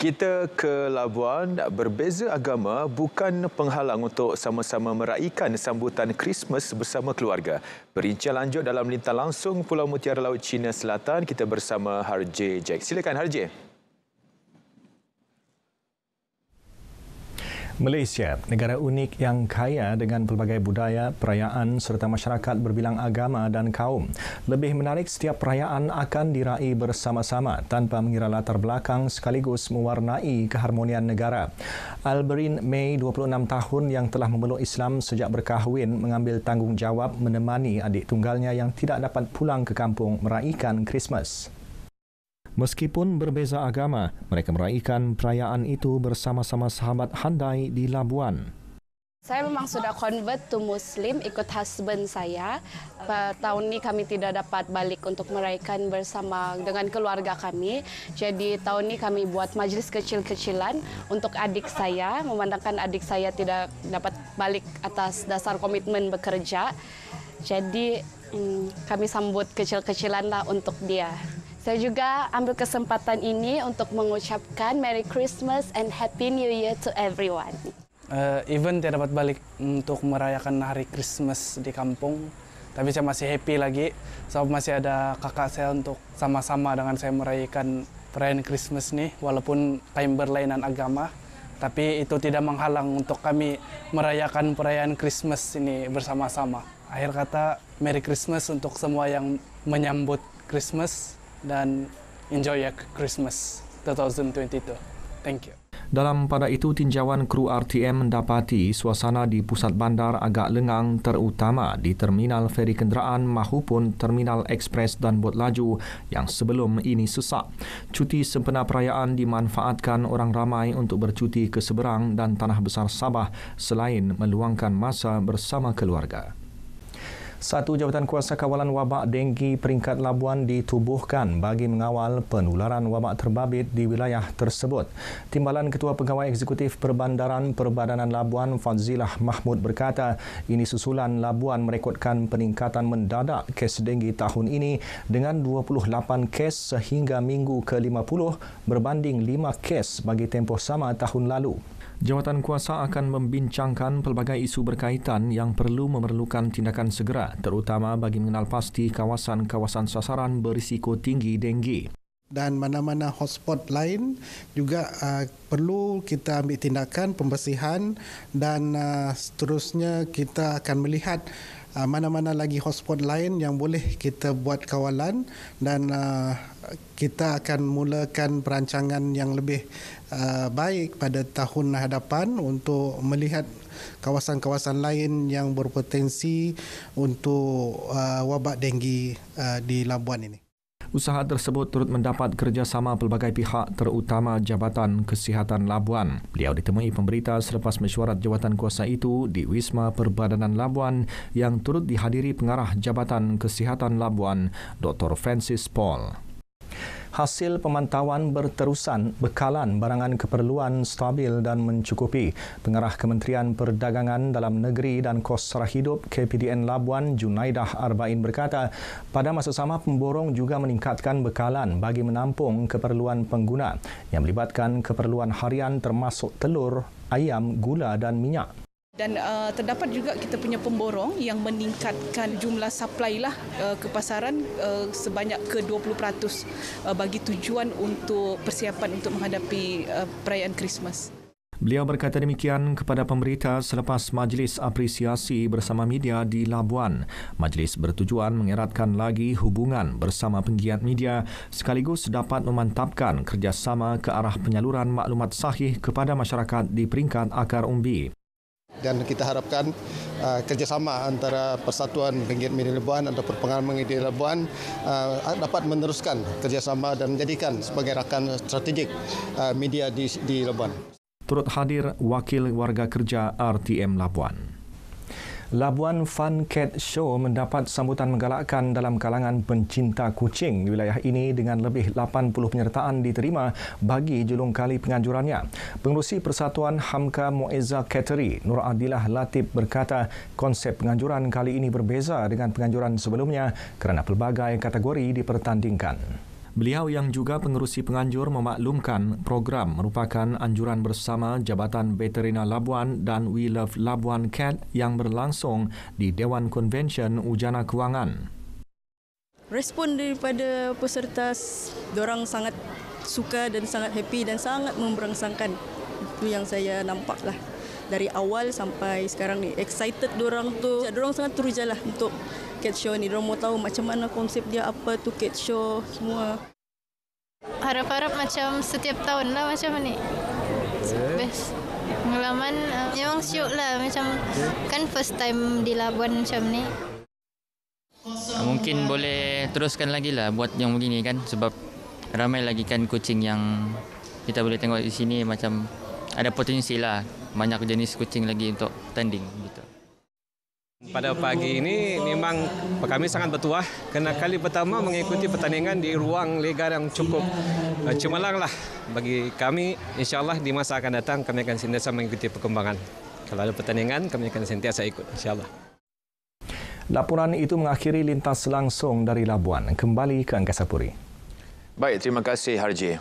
Kita ke Labuan, berbeza agama bukan penghalang untuk sama-sama meraihkan sambutan Krismas bersama keluarga. Perincian lanjut dalam Lintang Langsung Pulau Mutiara Laut China Selatan, kita bersama Harjay Jack. Silakan Harjay. Malaysia, negara unik yang kaya dengan pelbagai budaya, perayaan serta masyarakat berbilang agama dan kaum. Lebih menarik, setiap perayaan akan diraih bersama-sama tanpa mengira latar belakang sekaligus mewarnai keharmonian negara. Alberin May, 26 tahun yang telah memeluk Islam sejak berkahwin, mengambil tanggungjawab menemani adik tunggalnya yang tidak dapat pulang ke kampung meraihkan Krismas. Meskipun berbeza agama, mereka meraihkan perayaan itu bersama-sama sahabat handai di Labuan. Saya memang sudah convert to Muslim ikut husband saya. Tahun ini kami tidak dapat balik untuk meraihkan bersama dengan keluarga kami. Jadi tahun ini kami buat majlis kecil-kecilan untuk adik saya, memandangkan adik saya tidak dapat balik atas dasar komitmen bekerja. Jadi kami sambut kecil-kecilan lah untuk dia. Saya juga ambil kesempatan ini untuk mengucapkan Merry Christmas and Happy New Year to everyone. Even tidak dapat balik untuk merayakan hari Christmas di kampung, tapi saya masih happy lagi sebab masih ada kakak saya untuk sama-sama dengan saya merayakan perayaan Christmas nih, walaupun kami berlainan agama, tapi itu tidak menghalang untuk kami merayakan perayaan Christmas ini bersama-sama. Akhir kata, Merry Christmas untuk semua yang menyambut Christmas dan enjoy your Christmas 2022. Thank you. Dalam pada itu, tinjauan kru RTM mendapati suasana di pusat bandar agak lengang, terutama di terminal feri kenderaan mahupun terminal ekspres dan bot laju yang sebelum ini sesak. Cuti sempena perayaan dimanfaatkan orang ramai untuk bercuti ke seberang dan Tanah Besar Sabah selain meluangkan masa bersama keluarga. Satu jawatan kuasa kawalan wabak denggi peringkat Labuan ditubuhkan bagi mengawal penularan wabak terbabit di wilayah tersebut. Timbalan Ketua Pegawai Eksekutif Perbandaran Perbadanan Labuan, Fazilah Mahmud berkata, ini susulan Labuan merekodkan peningkatan mendadak kes denggi tahun ini dengan 28 kes sehingga minggu ke-50 berbanding 5 kes bagi tempoh sama tahun lalu. Jawatan kuasa akan membincangkan pelbagai isu berkaitan yang perlu memerlukan tindakan segera, terutama bagi mengenal pasti kawasan-kawasan sasaran berisiko tinggi denggi. Dan mana-mana hotspot lain juga perlu kita ambil tindakan pembersihan dan seterusnya kita akan melihat mana-mana lagi hotspot lain yang boleh kita buat kawalan dan kita akan mulakan perancangan yang lebih baik pada tahun hadapan untuk melihat kawasan-kawasan lain yang berpotensi untuk wabak denggi di Labuan ini. Usaha tersebut turut mendapat kerjasama pelbagai pihak terutama Jabatan Kesihatan Labuan. Beliau ditemui pemberita selepas mesyuarat jawatan kuasa itu di Wisma Perbadanan Labuan yang turut dihadiri pengarah Jabatan Kesihatan Labuan, Dr. Francis Paul. Hasil pemantauan berterusan bekalan barangan keperluan stabil dan mencukupi. Pengarah Kementerian Perdagangan Dalam Negeri dan Kos Sara Hidup KPDN Labuan, Junaidah Arba'in berkata, pada masa sama pemborong juga meningkatkan bekalan bagi menampung keperluan pengguna yang melibatkan keperluan harian termasuk telur, ayam, gula dan minyak. Dan terdapat juga kita punya pemborong yang meningkatkan jumlah supply ke pasaran sebanyak ke 20% bagi tujuan untuk persiapan untuk menghadapi perayaan Christmas. Beliau berkata demikian kepada pemberita selepas majlis apresiasi bersama media di Labuan. Majlis bertujuan mengeratkan lagi hubungan bersama penggiat media sekaligus dapat memantapkan kerjasama ke arah penyaluran maklumat sahih kepada masyarakat di peringkat akar umbi. Dan kita harapkan kerjasama antara Persatuan Penggiat Media Labuan atau Pengalaman Media Labuan dapat meneruskan kerjasama dan menjadikan sebagai rakan strategik media di Labuan. Turut hadir Wakil Warga Kerja RTM Labuan. Labuan Fun Cat Show mendapat sambutan menggalakkan dalam kalangan pencinta kucing wilayah ini dengan lebih 80 penyertaan diterima bagi julung kali penganjurannya. Pengerusi Persatuan Hamka Muizzah Kateri, Nur Adilah Latif berkata konsep penganjuran kali ini berbeza dengan penganjuran sebelumnya kerana pelbagai kategori dipertandingkan. Beliau yang juga pengerusi penganjur memaklumkan program merupakan anjuran bersama Jabatan Veterina Labuan dan We Love Labuan CAT yang berlangsung di Dewan Konvensyen Ujana Kewangan. Respon daripada peserta, diorang sangat suka dan sangat happy dan sangat memberangsangkan. Itu yang saya nampak lah. Dari awal sampai sekarang ni, excited diorang tu. Diorang sangat teruja lah untuk cat show ni. Diorang mau tahu macam mana konsep dia, apa tu cat show, semua. Harap-harap macam setiap tahun lah macam ni. Best. Pengalaman memang syok lah. Macam kan first time di Labuan macam ni. Mungkin boleh teruskan lagi lah buat yang begini kan. Sebab ramai lagi kan kucing yang kita boleh tengok di sini macam ada potensi lah. Banyak jenis kucing lagi untuk tanding gitu. Pada pagi ini memang kami sangat bertuah kerana kali pertama mengikuti pertandingan di ruang lega yang cukup cemerlang lah bagi kami. InsyaAllah di masa akan datang kami akan sentiasa mengikuti perkembangan. Kalau ada pertandingan kami akan sentiasa ikut insyaAllah. Laporan itu mengakhiri lintas langsung dari Labuan. Kembali ke Angkasa Puri. Baik, terima kasih Harji.